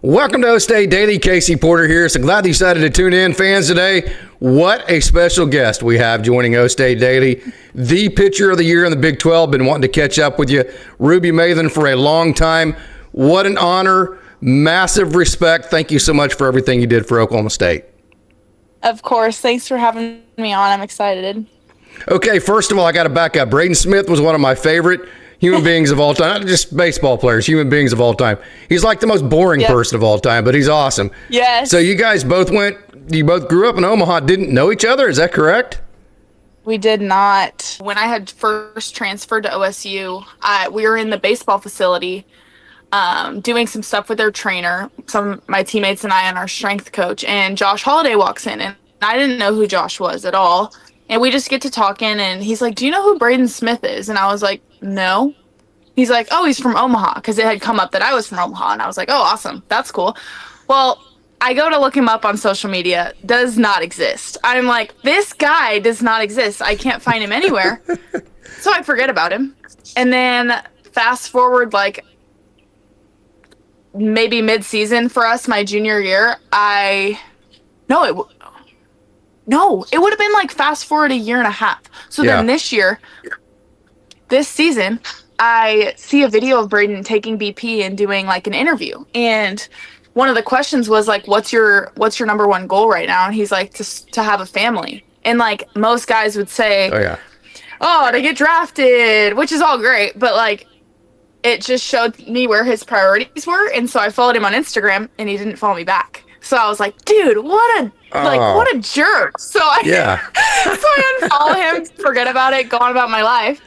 Welcome to OkState Daily. Casey Porter here. So glad you decided to tune in, fans, today. What a special guest we have joining OkState Daily. The pitcher of the year in the Big 12. Been wanting to catch up with you, Ruby Meylan, for a long time. What an honor. Massive respect. Thank you so much for everything you did for Oklahoma State. Of course. Thanks for having me on. I'm excited. Okay, first of all, I got to back up. Braden Smith was one of my favorite human beings of all time. Not just baseball players, human beings of all time. He's like the most boring person of all time, but he's awesome. Yes. So you guys both grew up in Omaha, didn't know each other, is that correct? We did not. When I had first transferred to OSU, we were in the baseball facility doing some stuff with their trainer, some of my teammates and I and our strength coach, and Josh Holiday walks in, and I didn't know who Josh was at all. And we just get to talking, and he's like, "Do you know who Braden Smith is?" And I was like, "No." He's like, "Oh, he's from Omaha," because it had come up that I was from Omaha. And I was like, "Oh, awesome. That's cool." Well, I go to look him up on social media. Does not exist. I'm like, this guy does not exist. I can't find him anywhere. So I forget about him. And then fast forward, like, maybe mid-season for us, my junior year, it would have been like fast forward a year and a half. So then this season, I see a video of Braden taking BP and doing like an interview. And one of the questions was like, what's your number one goal right now? And he's like, to have a family. And like most guys would say, to get drafted, which is all great. But like, it just showed me where his priorities were. And so I followed him on Instagram and he didn't follow me back. So I was like, dude, what a jerk. So I unfollow him, forget about it, go on about my life.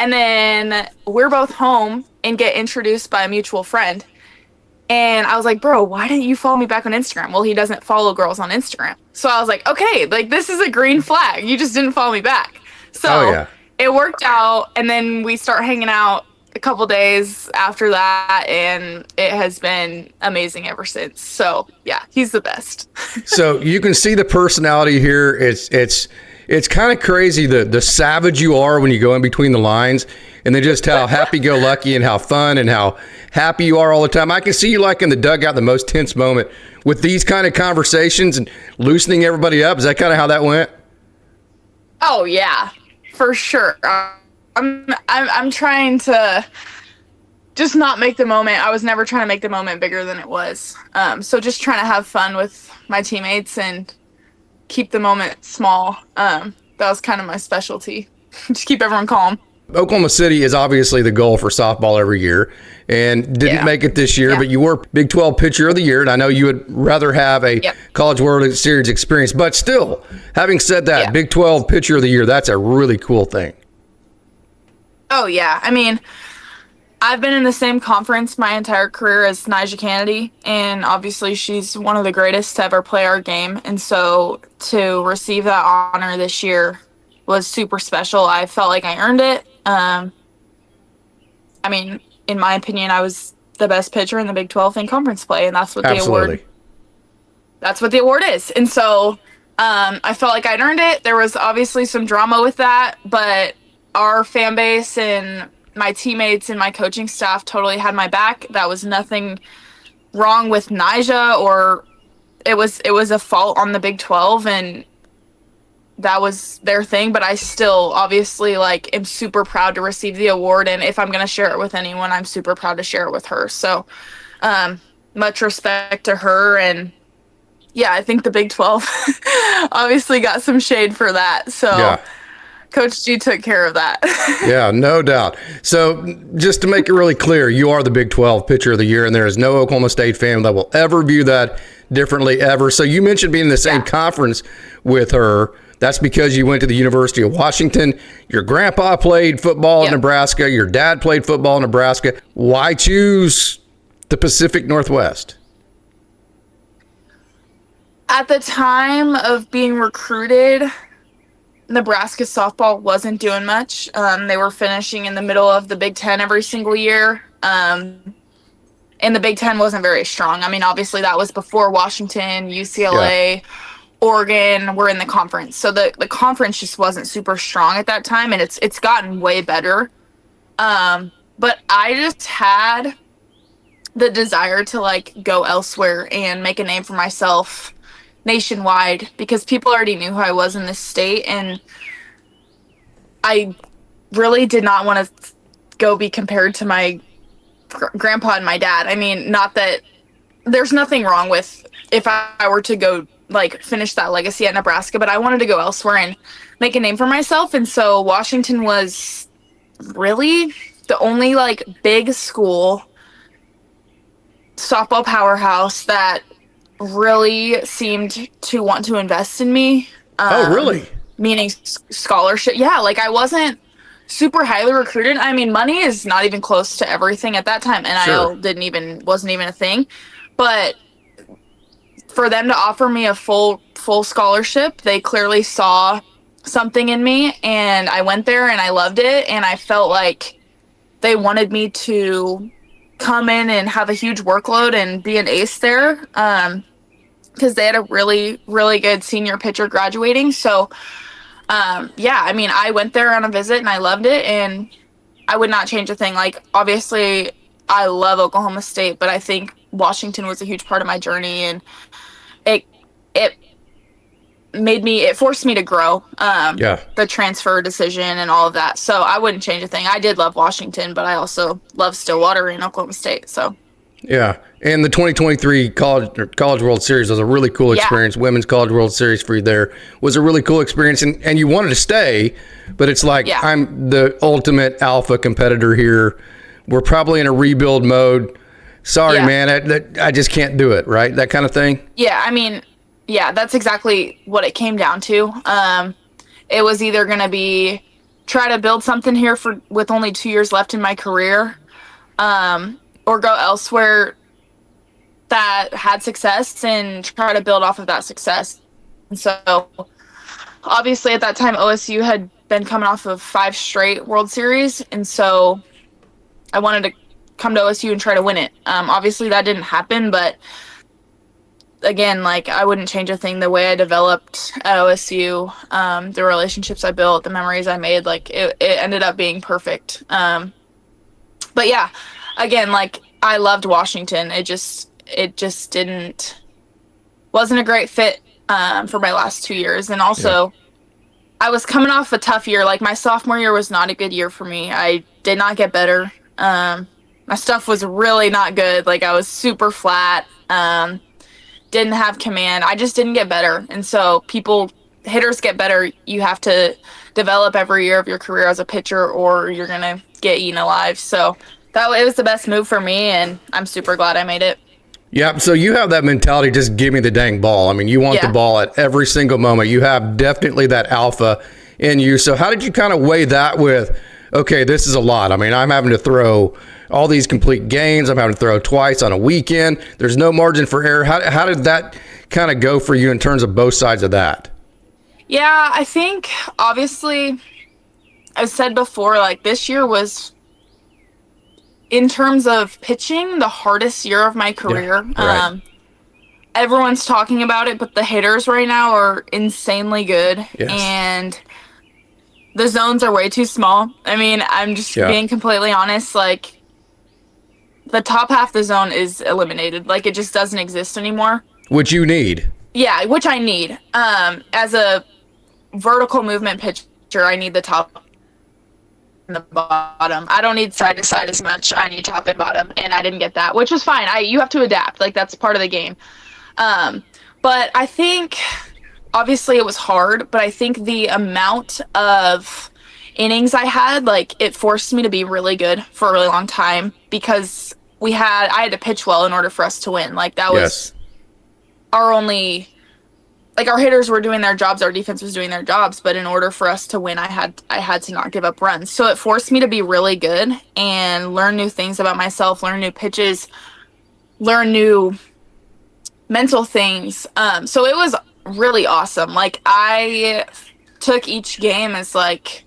And then we're both home and get introduced by a mutual friend. And I was like, bro, why didn't you follow me back on Instagram? Well, he doesn't follow girls on Instagram. So I was like, okay, like this is a green flag. You just didn't follow me back. So it worked out. And then we start hanging out a couple days after that, and it has been amazing ever since. So yeah, he's the best. So you can see the personality here. It's kind of crazy the savage you are when you go in between the lines, and then just how happy-go-lucky and how fun and how happy you are all the time. I can see you like in the dugout, the most tense moment with these kind of conversations and loosening everybody up. Is that kind of how that went? Oh yeah, for sure. I'm trying to just not make the moment. I was never trying to make the moment bigger than it was. So just trying to have fun with my teammates and keep the moment small. That was kind of my specialty. Just keep everyone calm. Oklahoma City is obviously the goal for softball every year, and didn't make it this year, but you were Big 12 Pitcher of the Year, and I know you would rather have a College World Series experience, but still, having said that, Big 12 Pitcher of the Year, that's a really cool thing. Oh, yeah. I mean, I've been in the same conference my entire career as Nyjah Kennedy, and obviously she's one of the greatest to ever play our game. And so to receive that honor this year was super special. I felt like I earned it. I mean, in my opinion, I was the best pitcher in the Big 12 in conference play, and that's what the award is. And so I felt like I'd earned it. There was obviously some drama with that, but our fan base and my teammates and my coaching staff totally had my back. That was nothing wrong with Nyjah, or it was a fault on the Big 12, and that was their thing. But I still obviously am super proud to receive the award, and if I'm going to share it with anyone, I'm super proud to share it with her. So much respect to her. And yeah, I think the Big 12 obviously got some shade for that. So Coach G took care of that. Yeah, no doubt. So just to make it really clear, you are the Big 12 Pitcher of the Year, and there is no Oklahoma State fan that will ever view that differently ever. So you mentioned being in the same conference with her. That's because you went to the University of Washington. Your grandpa played football in Nebraska. Your dad played football in Nebraska. Why choose the Pacific Northwest? At the time of being recruited, Nebraska softball wasn't doing much. They were finishing in the middle of the Big Ten every single year. And the Big Ten wasn't very strong. I mean, obviously that was before Washington, UCLA, Oregon were in the conference. So the conference just wasn't super strong at that time, and it's gotten way better. But I just had the desire to like go elsewhere and make a name for myself nationwide, because people already knew who I was in this state, and I really did not want to go be compared to my grandpa and my dad. I mean, not that there's nothing wrong with if I were to go like finish that legacy at Nebraska, but I wanted to go elsewhere and make a name for myself. And so Washington was really the only like big school softball powerhouse that really seemed to want to invest in me. Oh, really? Meaning scholarship. Yeah, like I wasn't super highly recruited. I mean, money is not even close to everything at that time. NIL wasn't even a thing. But for them to offer me a full scholarship, they clearly saw something in me, and I went there and I loved it, and I felt like they wanted me to come in and have a huge workload and be an ace there, because they had a really, really good senior pitcher graduating. So yeah, I mean, I went there on a visit and I loved it, and I would not change a thing. Like, obviously I love Oklahoma State, but I think Washington was a huge part of my journey, and it forced me to grow, the transfer decision and all of that. So I wouldn't change a thing. I did love Washington, but I also love Stillwater and Oklahoma State. So yeah. And the 2023 College World Series was a really cool experience. Women's College World Series for you there was a really cool experience. And you wanted to stay, but it's like, I'm the ultimate alpha competitor here. We're probably in a rebuild mode. Sorry, man, I just can't do it, right? That kind of thing. Yeah, I mean, yeah, that's exactly what it came down to. It was either going to be try to build something here with only 2 years left in my career, or go elsewhere that had success and try to build off of that success. And so obviously at that time, OSU had been coming off of 5 straight World Series. And so I wanted to come to OSU and try to win it. Obviously that didn't happen, but again, like, I wouldn't change a thing. The way I developed at OSU, the relationships I built, the memories I made, like it ended up being perfect. But yeah, again, like, I loved Washington. It just wasn't a great fit for my last 2 years. And also I was coming off a tough year. Like, my sophomore year was not a good year for me. I did not get better. My stuff was really not good. Like, I was super flat. Didn't have command. I just didn't get better. And so hitters get better. You have to develop every year of your career as a pitcher, or you're going to get eaten alive. So it was the best move for me, and I'm super glad I made it. Yeah, so you have that mentality, just give me the dang ball. I mean, you want the ball at every single moment. You have definitely that alpha in you. So how did you kind of weigh that with, okay, this is a lot. I mean, I'm having to throw all these complete games. I'm having to throw twice on a weekend. There's no margin for error. How did that kind of go for you in terms of both sides of that? Yeah, I think, obviously, I've said before, like, this year was, in terms of pitching, the hardest year of my career. Yeah, right. Everyone's talking about it, but the hitters right now are insanely good. Yes. And the zones are way too small. I mean, I'm just being completely honest. Like, the top half of the zone is eliminated. Like, it just doesn't exist anymore. Which you need. Yeah, which I need. As a vertical movement pitcher, I need the top and the bottom. I don't need side to side as much. I need top and bottom, and I didn't get that, which was fine. You have to adapt. Like, that's part of the game. But I think, obviously it was hard, but I think the amount of innings I had, like, it forced me to be really good for a really long time, because I had to pitch well in order for us to win. Like, that was our only, like, our hitters were doing their jobs, our defense was doing their jobs, but in order for us to win, I had to not give up runs. So it forced me to be really good and learn new things about myself, learn new pitches, learn new mental things. So it was really awesome. Like, I took each game as like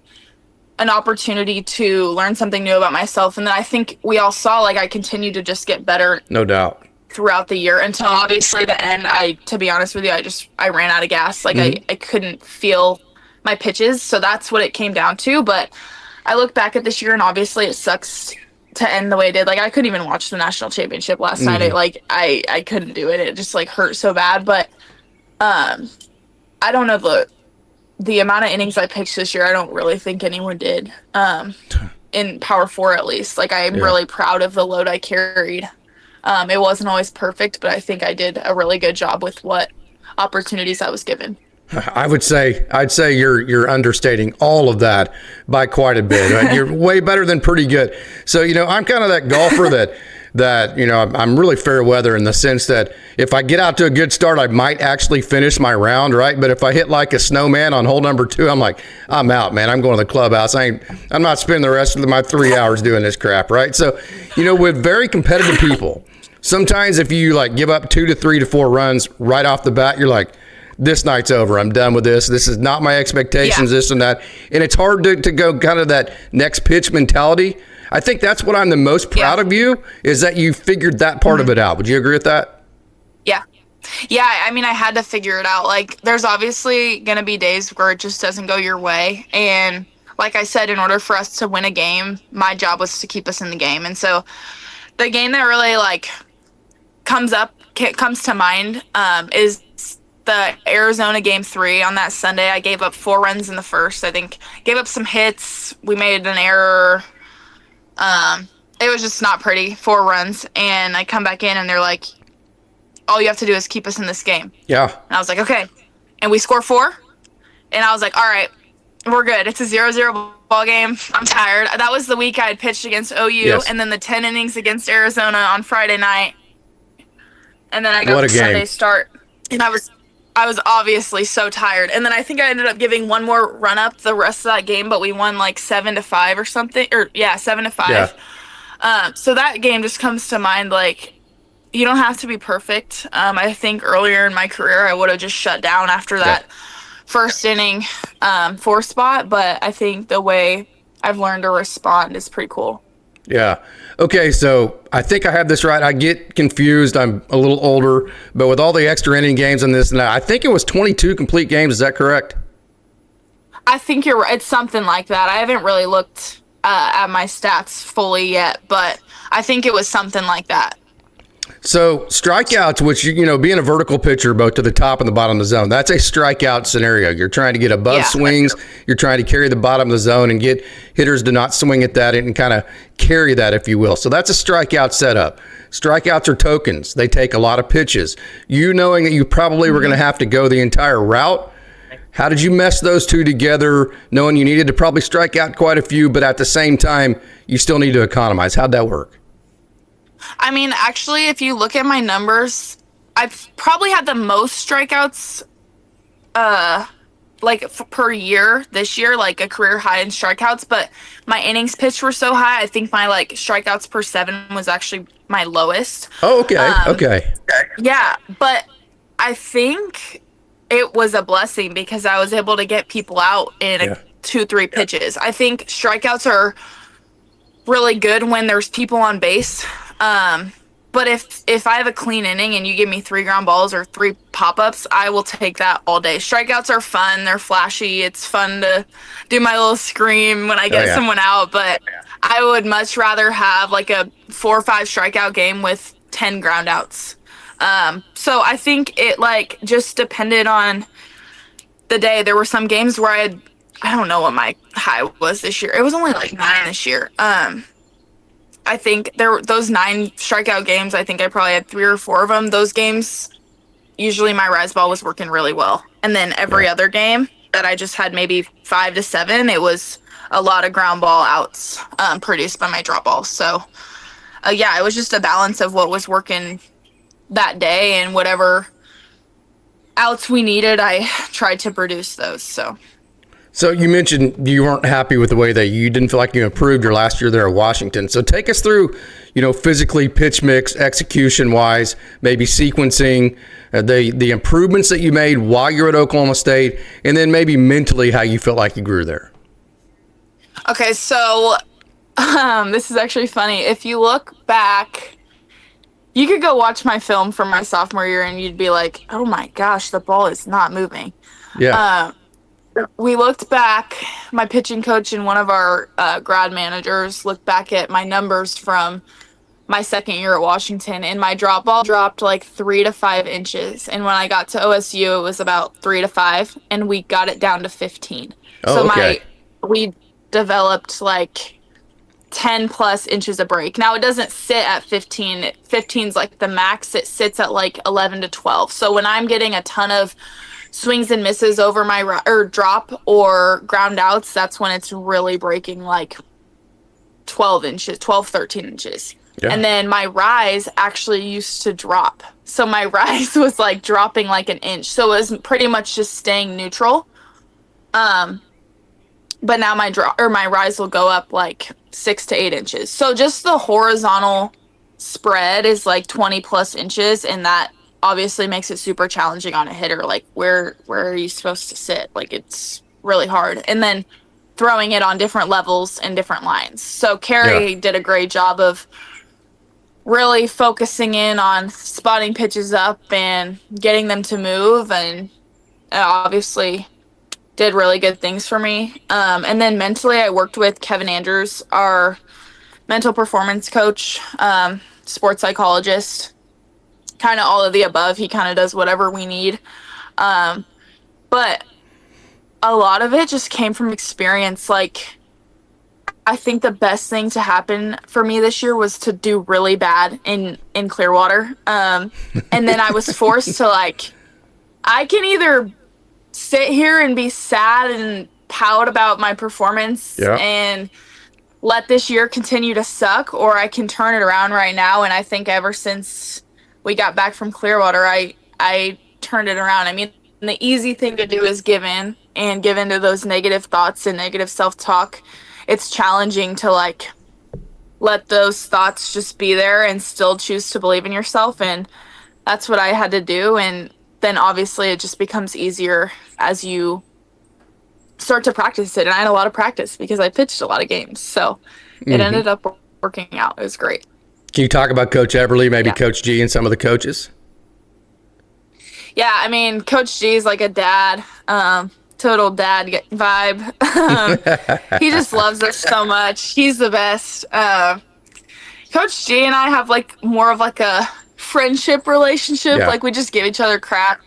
an opportunity to learn something new about myself. And then I think we all saw, like, I continued to just get better. No doubt. Throughout the year, until obviously the end. To be honest with you, I ran out of gas. Like, I couldn't feel my pitches. So that's what it came down to. But I look back at this year, and obviously it sucks to end the way it did. Like I couldn't even watch the national championship last night. I couldn't do it. It just like hurt so bad. But I don't know the amount of innings I pitched this year. I don't really think anyone did. In Power 4 at least. Like I'm really proud of the load I carried. It wasn't always perfect, but I think I did a really good job with what opportunities I was given. I'd say you're understating all of that by quite a bit. Right? You're way better than pretty good. So, I'm kind of that golfer that I'm really fair weather in the sense that if I get out to a good start, I might actually finish my round, right? But if I hit like a snowman on hole number 2, I'm like, I'm out, man. I'm going to the clubhouse. I'm not spending the rest of my 3 hours doing this crap, right? So, with very competitive people, sometimes if you like give up 2 to 3 to 4 runs right off the bat, you're like, this night's over. I'm done with this. This is not my expectations, this and that. And it's hard to go kind of that next pitch mentality. I think that's what I'm the most proud of you, is that you figured that part of it out. Would you agree with that? Yeah. Yeah, I mean, I had to figure it out. Like, there's obviously going to be days where it just doesn't go your way. And like I said, in order for us to win a game, my job was to keep us in the game. And so the game that really, like, comes to mind is the Arizona game 3 on that Sunday. I gave up 4 runs in the first. I think gave up some hits. We made an error. It was just not pretty. 4 runs, and I come back in and they're like, all you have to do is keep us in this game. Yeah. And I was like, okay. And we score 4, and I was like, all right, we're good. It's a 0-0 ball game. I'm tired. That was the week I had pitched against OU, and then the 10 innings against Arizona on Friday night. And then I got the Sunday start, and I was obviously so tired. And then I think I ended up giving one more run up the rest of that game, but we won like 7-5 or something. 7-5. Yeah. So that game just comes to mind. Like, you don't have to be perfect. I think earlier in my career, I would have just shut down after that first inning 4 spot. But I think the way I've learned to respond is pretty cool. Yeah. Okay, so I think I have this right. I get confused. I'm a little older, but with all the extra inning games and this and that, I think it was 22 complete games. Is that correct? I think you're right. It's something like that. I haven't really looked at my stats fully yet, but I think it was something like that. So strikeouts, which, being a vertical pitcher, both to the top and the bottom of the zone, that's a strikeout scenario. You're trying to get above swings. You're trying to carry the bottom of the zone and get hitters to not swing at that and kind of carry that, if you will. So that's a strikeout setup. Strikeouts are tokens. They take a lot of pitches. You knowing that you probably were going to have to go the entire route, how did you mesh those two together, knowing you needed to probably strike out quite a few, but at the same time, you still need to economize? How'd that work? I mean, actually, if you look at my numbers, I've probably had the most strikeouts per year this year, like a career high in strikeouts, but my innings pitched were so high. I think my strikeouts per 7 was actually my lowest. Oh, okay. Okay. Yeah, but I think it was a blessing because I was able to get people out in 2-3 pitches. I think strikeouts are really good when there's people on base. But if I have a clean inning and you give me 3 ground balls or 3 pop-ups, I will take that all day. Strikeouts are fun. They're flashy. It's fun to do my little scream when I get someone out. But I would much rather have like a 4 or 5 strikeout game with 10 ground outs. So I think it just depended on the day. There were some games where I don't know what my high was this year. It was only 9 this year. I think those 9 strikeout games, I think I probably had 3 or 4 of them. Those games, usually my rise ball was working really well. And then every other game that I just had maybe 5 to 7, it was a lot of ground ball outs produced by my drop balls. So, it was just a balance of what was working that day, and whatever outs we needed, I tried to produce those. So you mentioned you weren't happy with the way that you didn't feel like you improved your last year there at Washington. So take us through, physically, pitch mix, execution-wise, maybe sequencing, the improvements that you made while you're at Oklahoma State, and then maybe mentally how you felt like you grew there. Okay, so this is actually funny. If you look back, you could go watch my film from my sophomore year and you'd be like, oh my gosh, the ball is not moving. Yeah. we looked back, my pitching coach and one of our grad managers looked back at my numbers from my second year at Washington, and my drop ball dropped like 3 to 5 inches. And when I got to OSU, it was about 3 to 5, and we got it down to 15. Oh, So okay. we developed like 10 plus inches of break. Now it doesn't sit at 15. 15's like the max. It sits at like 11 to 12. So when I'm getting a ton of swings and misses over my or drop or ground outs, that's when it's really breaking like 12 inches, 12, 13 inches. Yeah. And then my rise actually used to drop. So my rise was like dropping like an inch. So it was pretty much just staying neutral. But now my rise will go up like 6 to 8 inches. So just the horizontal spread is like 20 plus inches, and that obviously makes it super challenging on a hitter. Like where are you supposed to sit? Like it's really hard. And then throwing it on different levels and different lines. So Carrie did a great job of really focusing in on spotting pitches up and getting them to move, and obviously did really good things for me. And then mentally, I worked with Kevin Andrews, our mental performance coach, sports psychologist, kind of all of the above. He kind of does whatever we need. But a lot of it just came from experience. Like, I think the best thing to happen for me this year was to do really bad in Clearwater. And then I was forced to, like, I can either sit here and be sad and pout about my performance and let this year continue to suck, or I can turn it around right now. And I think ever since we got back from Clearwater, I turned it around. I mean, the easy thing to do is give in to those negative thoughts and negative self-talk. It's challenging to like let those thoughts just be there and still choose to believe in yourself. And that's what I had to do. And then obviously it just becomes easier as you start to practice it. And I had a lot of practice because I pitched a lot of games. So it ended up working out. It was great. Can you talk about Coach Everly, maybe Coach G and some of the coaches? Yeah, I mean, Coach G is like a dad, total dad vibe. He just loves us so much. He's the best. Coach G and I have like more of like a friendship relationship. Like we just give each other crap.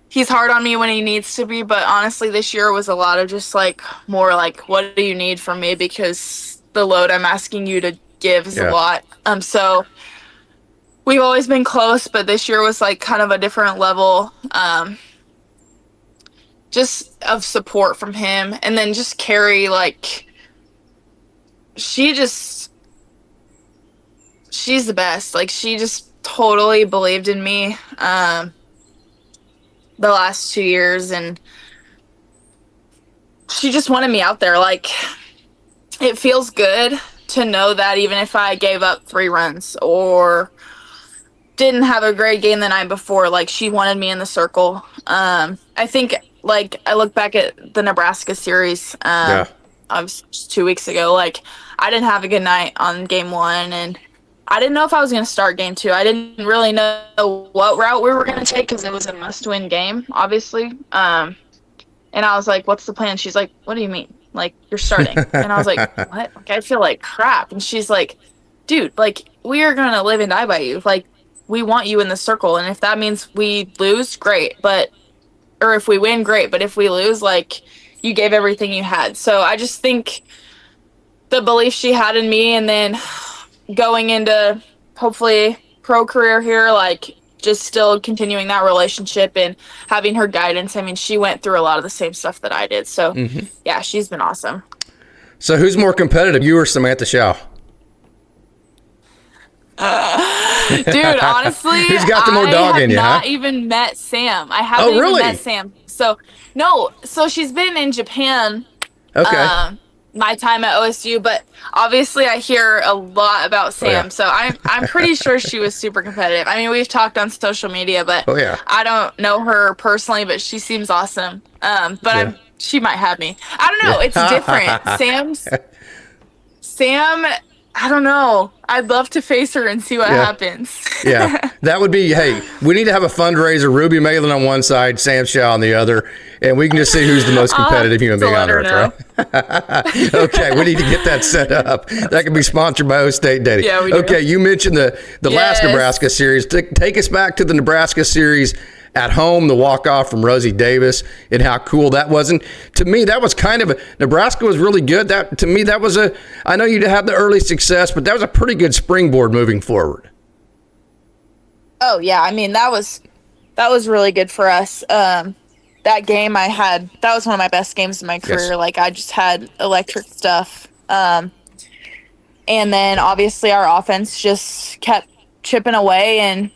He's hard on me when he needs to be, but honestly this year was a lot of just like more like, what do you need from me? Because the load I'm asking you to give is a lot. So we've always been close, but this year was like kind of a different level, just of support from him. And then just Carrie, like, she's the best. Like, she just totally believed in me the last 2 years, and she just wanted me out there. Like, it feels good to know that even if I gave up 3 runs or didn't have a great game the night before, like, she wanted me in the circle. I think, like, I look back at the Nebraska series, I was 2 weeks ago, like, I didn't have a good night on game 1, and I didn't know if I was going to start game 2. I didn't really know what route we were going to take because it was a must-win game, obviously. And I was like, what's the plan? She's like, what do you mean? Like, you're starting. And I was like, what? Like, I feel like crap. And she's like, dude, like, we are going to live and die by you. Like, we want you in the circle. And if that means we lose, great. Or if we win, great. But if we lose, like, you gave everything you had. So I just think the belief she had in me, and then going into hopefully pro career here, like, just still continuing that relationship and having her guidance. I mean, she went through a lot of the same stuff that I did. So yeah, she's been awesome. So who's more competitive, you or Samantha Shaw? Dude, honestly, who's got the more dog in you? I have not even met Sam. I haven't even met Sam. So no, so she's been in Japan. Okay. My time at OSU, but obviously I hear a lot about Sam. So I'm pretty sure she was super competitive. I mean, we've talked on social media, but I don't know her personally, but she seems awesome. She might have me. I don't know. It's different. Sam I don't know. I'd love to face her and see what Yeah. happens. Yeah, that would be, hey, we need to have a fundraiser, Ruby Meylan on one side, Sam Shaw on the other, and we can just see who's the most I'll competitive have human to being let on her earth, know. right? Okay, we need to get that set up. That could be sponsored by OkState Daddy. Yeah, we do. Okay, you mentioned the last Yes. Nebraska series. Take us back to the Nebraska series at home, the walk-off from Rosie Davis, and how cool that was. And to me, that was kind of Nebraska was really good. To me, that was I know you had the early success, but that was a pretty good springboard moving forward. Oh yeah, I mean that was really good for us. That game that was one of my best games in my career. Yes. Like I just had electric stuff. And then obviously our offense just kept chipping away, and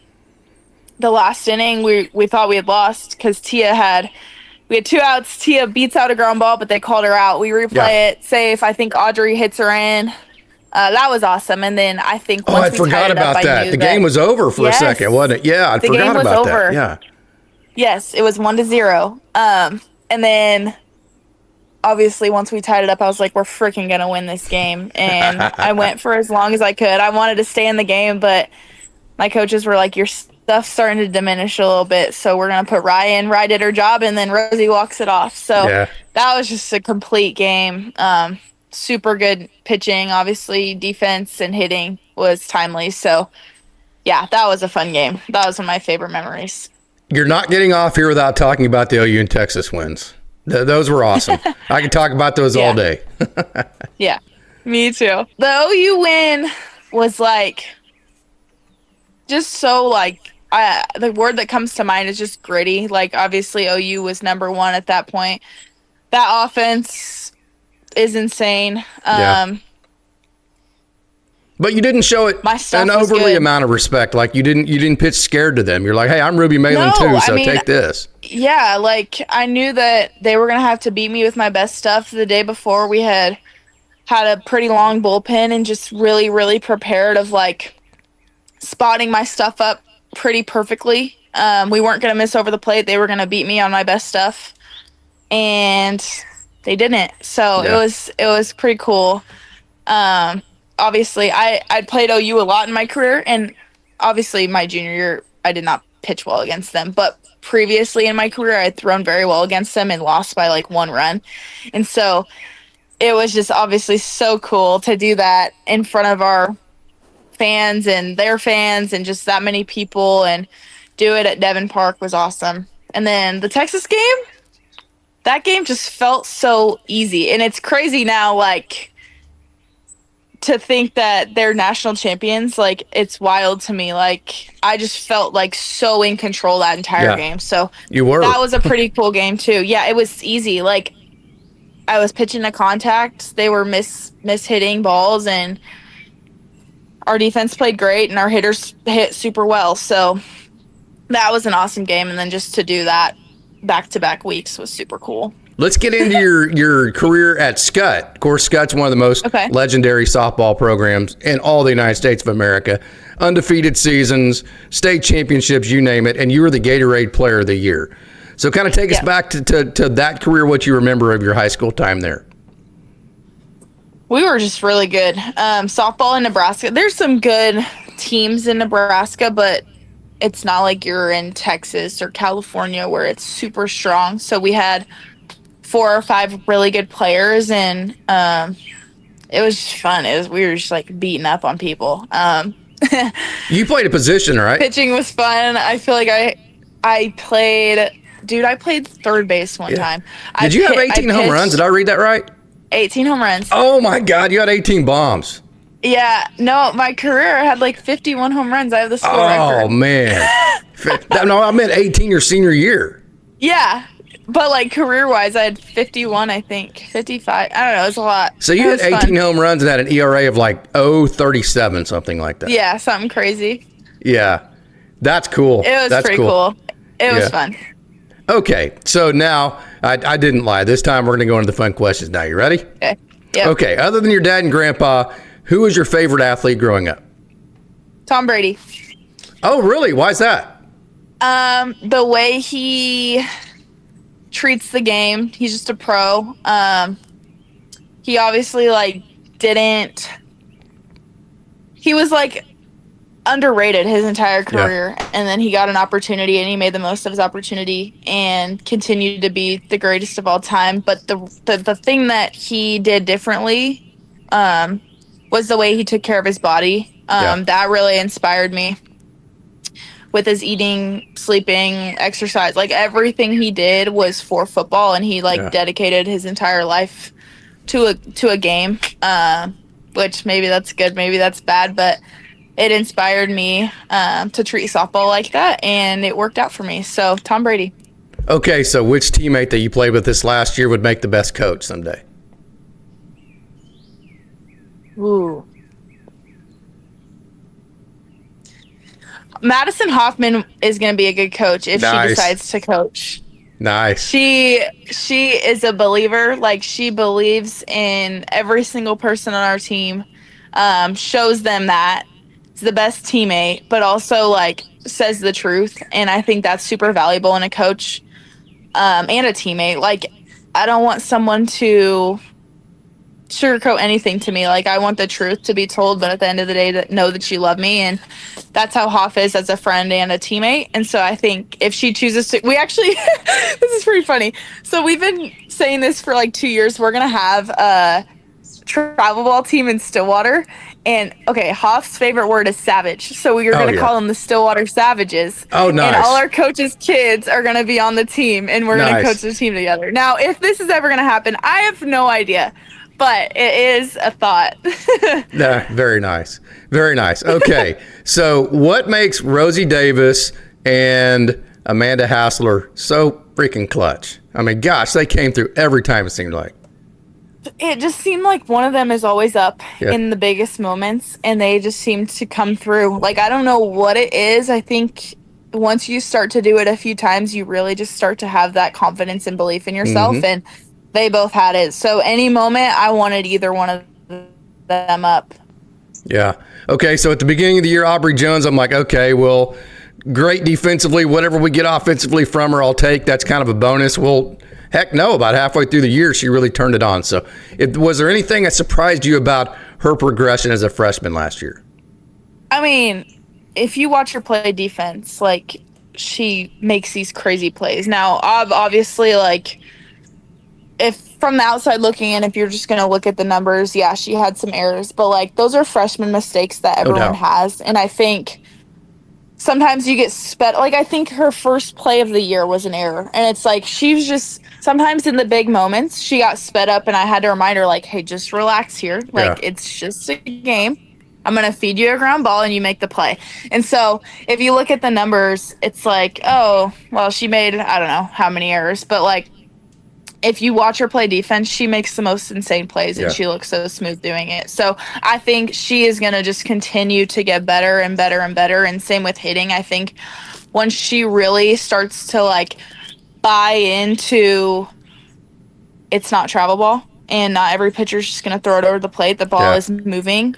the last inning we thought we had lost because we had 2 outs. Tia beats out a ground ball, but they called her out. We replay it, safe. I think Audrey hits her in. That was awesome. And then I think once I we forgot tied it up, about I that. knew The game was over for a Yes. second, wasn't it? Yeah, I The forgot game was about over. that. Yeah. Yes, it was 1-0. And then obviously once we tied it up, I was like, we're freaking gonna win this game. And I went for as long as I could. I wanted to stay in the game, but my coaches were like, your stuff's starting to diminish a little bit, so we're gonna put Ryan. Rye did her job, and then Rosie walks it off. So Yeah. that was just a complete game. Super good pitching, obviously defense and hitting was timely. So yeah, that was a fun game. That was one of my favorite memories. You're not getting off here without talking about the OU and Texas wins. Those were awesome. I could talk about those all day. Yeah, me too. The OU win was like just so like the word that comes to mind is just gritty. Like obviously OU was number 1 at that point. That offense is insane. Yeah. But you didn't show it My stuff an was overly good. amount of respect. Like you didn't pitch scared to them. You're like, hey, I'm Ruby Meylan too, so take this. Yeah, like I knew that they were gonna have to beat me with my best stuff. The day before we had a pretty long bullpen and just really, really prepared of like spotting my stuff up pretty perfectly. We weren't gonna miss over the plate. They were gonna beat me on my best stuff, and they didn't. So Yeah. it was pretty cool. Obviously, I'd played OU a lot in my career, and obviously my junior year I did not pitch well against them. But previously in my career, I'd thrown very well against them and lost by like 1 run, and so it was just obviously so cool to do that in front of our fans and their fans and just that many people, and do it at Devon Park was awesome. And then the Texas game, that game just felt so easy, and it's crazy now, like to think that they're national champions. Like it's wild to me. Like I just felt like so in control that entire game. So You were. that was a pretty cool game too. Yeah, it was easy. Like I was pitching to contact. They were hitting balls, and our defense played great, and our hitters hit super well. So that was an awesome game. And then just to do that back-to-back weeks was super cool. Let's get into your career at Scott. Of course, Scott's one of the most legendary softball programs in all the United States of America. Undefeated seasons, state championships, you name it, and you were the Gatorade Player of the Year. So kind of take us back to that career, what you remember of your high school time there. We were just really good. Softball in Nebraska, there's some good teams in Nebraska, but it's not like you're in Texas or California where it's super strong. So we had 4 or 5 really good players, and it was just fun. We were just like beating up on people. You played a position, right? Pitching was fun. I feel like I played third base one time. Did you have 18 home runs? Did I read that right? 18 home runs. Oh my God, you had 18 bombs. Yeah, no, my career I had like 51 home runs. I have the school record. Oh man. No, I meant 18 your senior year. Yeah. But like career-wise, I had 51, I think. 55. I don't know. It was a lot. So you had 18 home runs and had an ERA of like 0.37, something like that. Yeah, something crazy. Yeah. That's cool. It was pretty cool. It was fun. Okay. So now, I didn't lie. This time we're going to go into the fun questions now. You ready? Okay. Yep. Okay. Other than your dad and grandpa, who was your favorite athlete growing up? Tom Brady. Oh, really? Why is that? The way he treats the game. He's just a pro. He obviously like didn't he was like underrated his entire Yeah. career, and then he got an opportunity and he made the most of his opportunity and continued to be the greatest of all time. But the thing that he did differently was the way he took care of his body. Yeah. That really inspired me with his eating, sleeping, exercise. Like everything he did was for football, and he like Yeah. dedicated his entire life to a game. Which maybe that's good, maybe that's bad, but it inspired me to treat softball like that, and it worked out for me. So Tom Brady. Okay, so which teammate that you played with this last year would make the best coach someday? Ooh. Madison Hoffman is going to be a good coach if Nice. she decides to coach. Nice. She is a believer. Like, she believes in every single person on our team. Shows them that it's the best teammate, but also like says the truth. And I think that's super valuable in a coach and a teammate. Like, I don't want someone to sugarcoat anything to me. Like, I want the truth to be told, but at the end of the day, to know that you love me. And that's how Hoff is as a friend and a teammate. And so I think if she chooses to, we actually, this is pretty funny. So we've been saying this for like 2 years. We're going to have a travel ball team in Stillwater. And okay, Hoff's favorite word is savage. So we are going to call them the Stillwater Savages. Oh, nice. And all our coaches' kids are going to be on the team, and we're going to coach the team together. Now, if this is ever going to happen, I have no idea. But it is a thought. Very nice. Very nice. Okay. So what makes Rosie Davis and Amanda Hassler so freaking clutch? I mean, gosh, they came through every time it seemed like. It just seemed like one of them is always up in the biggest moments, and they just seem to come through. Like, I don't know what it is. I think once you start to do it a few times, you really just start to have that confidence and belief in yourself. Mm-hmm. And they both had it. So any moment, I wanted either one of them up. Yeah. Okay, so at the beginning of the year, Aubrey Jones, I'm like, okay, well, great defensively. Whatever we get offensively from her, I'll take. That's kind of a bonus. Well, heck no. About halfway through the year, she really turned it on. So was there anything that surprised you about her progression as a freshman last year? I mean, if you watch her play defense, like, she makes these crazy plays. Now, obviously, like, if from the outside looking in, if you're just going to look at the numbers, yeah, she had some errors. But, like, those are freshman mistakes that everyone has. And I think sometimes you get like, I think her first play of the year was an error. And it's like, she's just, sometimes in the big moments, she got sped up. And I had to remind her, like, hey, just relax here. Like, it's just a game. I'm going to feed you a ground ball and you make the play. And so if you look at the numbers, it's like, oh, well, she made, I don't know how many errors. But, like, if you watch her play defense, she makes the most insane plays, and she looks so smooth doing it. So I think she is going to just continue to get better and better and better. And same with hitting. I think once she really starts to, like, buy into it's not travel ball and not every pitcher is just going to throw it over the plate, the ball is moving,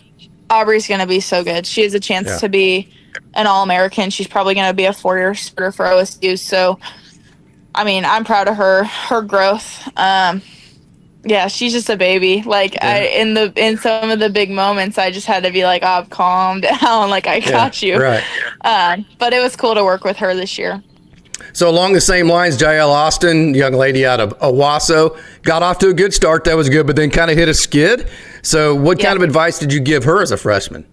Aubrey's going to be so good. She has a chance to be an All-American. She's probably going to be a 4-year starter for OSU. So, I mean, I'm proud of her growth. Yeah, she's just a baby. Like, in some of the big moments, I just had to be like, oh, calm down. Like, I got you. Right. But it was cool to work with her this year. So along the same lines, Jael Austin, young lady out of Owasso, got off to a good start. That was good, but then kind of hit a skid. So what kind of advice did you give her as a freshman?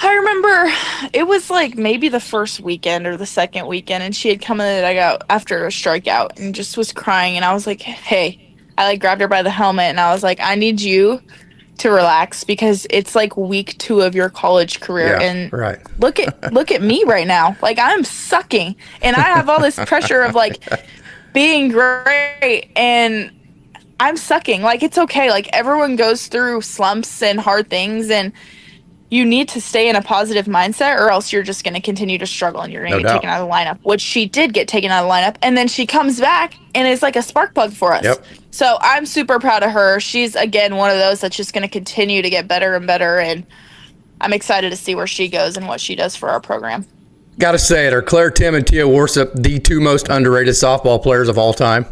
I remember it was like maybe the first weekend or the second weekend, and she had come in the dugout after a strikeout and just was crying. And I was like, hey, I like grabbed her by the helmet and I was like, I need you to relax because it's like week 2 of your college career. And look at me right now. Like, I'm sucking and I have all this pressure of like being great and I'm sucking. Like, it's okay. Like, everyone goes through slumps and hard things, and you need to stay in a positive mindset or else you're just going to continue to struggle and you're going to get taken out of the lineup, which she did get taken out of the lineup. And then she comes back and is like a spark plug for us. Yep. So I'm super proud of her. She's, again, one of those that's just going to continue to get better and better. And I'm excited to see where she goes and what she does for our program. Got to say it. Are Claire Tim and Tia Warsup the 2 most underrated softball players of all time?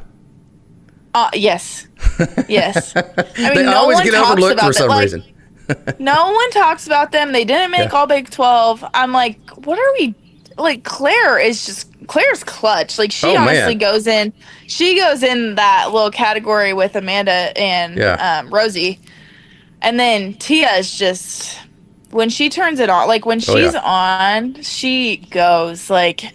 Yes. Yes. I mean, they always get overlooked for some reason. No one talks about them. They didn't make Yeah. all Big 12. I'm like, what are we like? Claire's clutch. Like she Oh honestly man. goes in. She goes in that little category with Amanda and Yeah. Rosie, and then Tia is just when she turns it on. Like when Oh she's yeah. on, she goes like.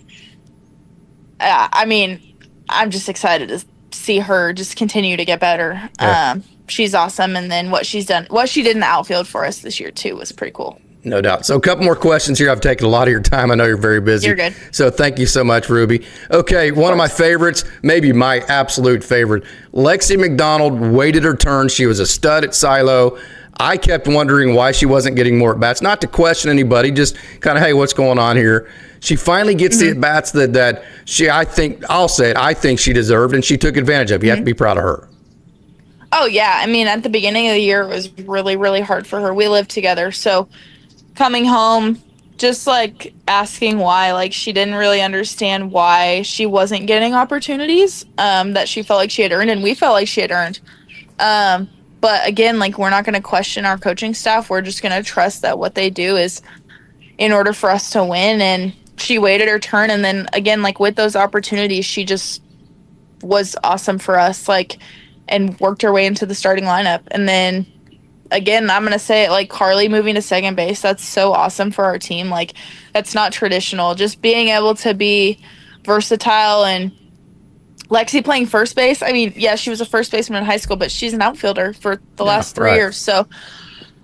I mean, I'm just excited to see her just continue to get better. Yeah. She's awesome, and then what she did in the outfield for us this year too was pretty cool. No doubt. So a couple more questions here. I've taken a lot of your time. I know you're very busy. You're good. So thank you so much, Ruby. Okay, one of my favorites, maybe my absolute favorite, Lexi McDonald waited her turn. She was a stud at Silo. I kept wondering why she wasn't getting more at-bats. Not to question anybody, just kind of, hey, what's going on here? She finally gets the at-bats that she, I think she deserved, and she took advantage of. You have to be proud of her. Oh yeah, I mean at the beginning of the year it was really really hard for her. We lived together, so coming home just like asking why, like she didn't really understand why she wasn't getting opportunities that she felt like she had earned and we felt like she had earned. But again, like we're not going to question our coaching staff. We're just going to trust that what they do is in order for us to win. And she waited her turn, and then again, like with those opportunities, she just was awesome for us, like, and worked her way into the starting lineup. And then again, I'm going to say it, like Carly moving to second base, that's so awesome for our team. Like that's not traditional. Just being able to be versatile, and Lexi playing first base. I mean, yeah, she was a first baseman in high school, but she's an outfielder for the last 3 years. So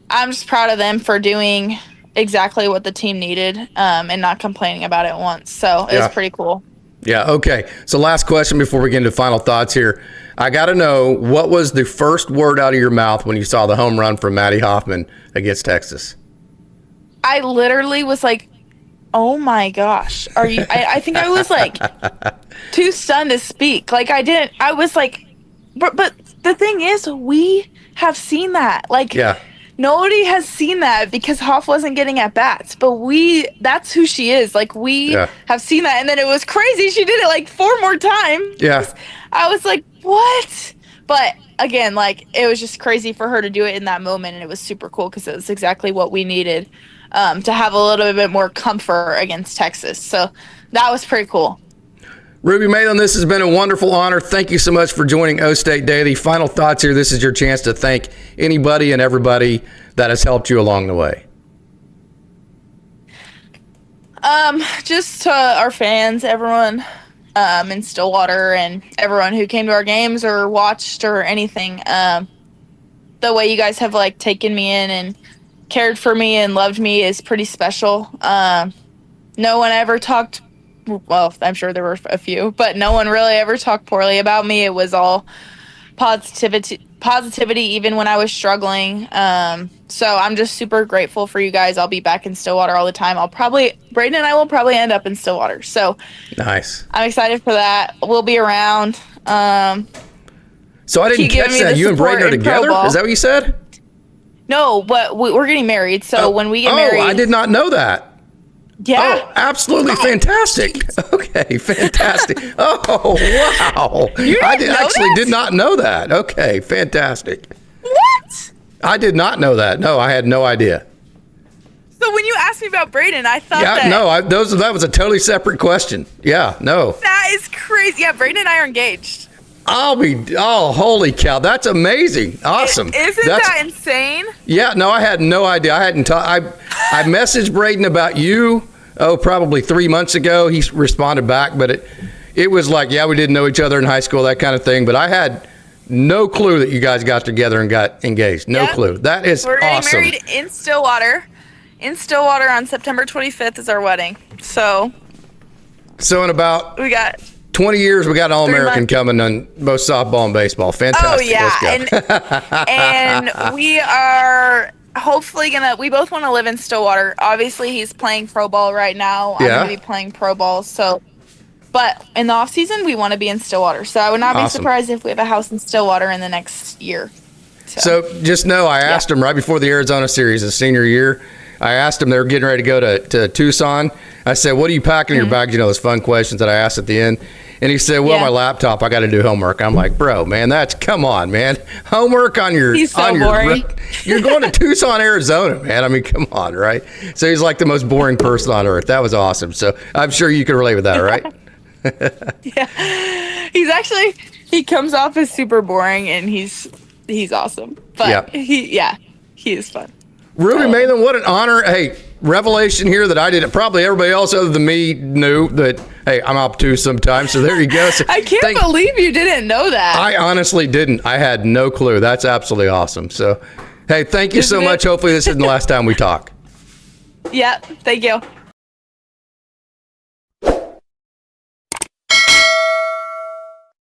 I'm just proud of them for doing exactly what the team needed and not complaining about it once. So it was pretty cool. Yeah, okay. So last question before we get into final thoughts here. I got to know, what was the first word out of your mouth when you saw the home run from Maddie Hoffman against Texas? I literally was like, oh my gosh. Are you I think I was like too stunned to speak. Like I was like, but the thing is, we have seen that. Like nobody has seen that because Hoff wasn't getting at bats, but that's who she is. Like we have seen that. And then it was crazy. She did it like 4 more times. Yeah. I was like, what? But again, like it was just crazy for her to do it in that moment. And it was super cool because it was exactly what we needed to have a little bit more comfort against Texas. So that was pretty cool. Ruby Meylan, this has been a wonderful honor. Thank you so much for joining O-State Daily. Final thoughts here. This is your chance to thank anybody and everybody that has helped you along the way. Just to our fans, everyone in Stillwater, and everyone who came to our games or watched or anything. The way you guys have like taken me in and cared for me and loved me is pretty special. No one ever talked. Well, I'm sure there were a few, but no one really ever talked poorly about me. It was all positivity, even when I was struggling. So I'm just super grateful for you guys. I'll be back in Stillwater all the time. Braden and I will probably end up in Stillwater. So nice. I'm excited for that. We'll be around. So I didn't catch that. You and Braden are together? Is that what you said? No, but we're getting married. So when we get married. I did not know that. Yeah. Oh, absolutely fantastic. Okay, fantastic. Oh, wow. I did not know that. Okay, fantastic. What? I did not know that. No, I had no idea. So when you asked me about Braden, I thought that was a totally separate question. Yeah, no. That is crazy. Yeah, Braden and I are engaged. Holy cow. That's amazing. Awesome. Isn't that insane? Yeah, no, I had no idea. I messaged Braden about you, probably 3 months ago. He responded back, but it was like, yeah, we didn't know each other in high school, that kind of thing. But I had no clue that you guys got together and got engaged. No clue. That is awesome. We're getting married in Stillwater. In Stillwater on September 25th is our wedding. So in about... We got... 20 years, we got an All-American coming on both softball and baseball. Fantastic. Oh, yeah. And we are hopefully we both want to live in Stillwater. Obviously, he's playing pro ball right now. I'm going to be playing pro ball. But in the off season, we want to be in Stillwater. So I would not be surprised if we have a house in Stillwater in the next year. So just know, I asked him right before the Arizona series, his senior year, I asked him, they were getting ready to go to Tucson. I said, what are you packing in your bag? You know, those fun questions that I asked at the end. And he said, well, Yeah. my laptop, I got to do homework. I'm like, bro, man, come on, man. Homework on your, He's so on boring. You're going to Tucson, Arizona, man. I mean, come on, right? So he's like the most boring person on earth. That was awesome. So I'm sure you can relate with that, right? Yeah. He comes off as super boring, and he's awesome. But Yeah. he is fun. Ruby Meylan, what an honor. Hey, revelation here that I didn't, probably everybody else other than me knew that, hey, I'm obtuse sometimes. So there you go. So I can't believe you didn't know that. I honestly didn't. I had no clue. That's absolutely awesome. So, hey, thank you so much. Hopefully this isn't the last time we talk. Yeah, thank you.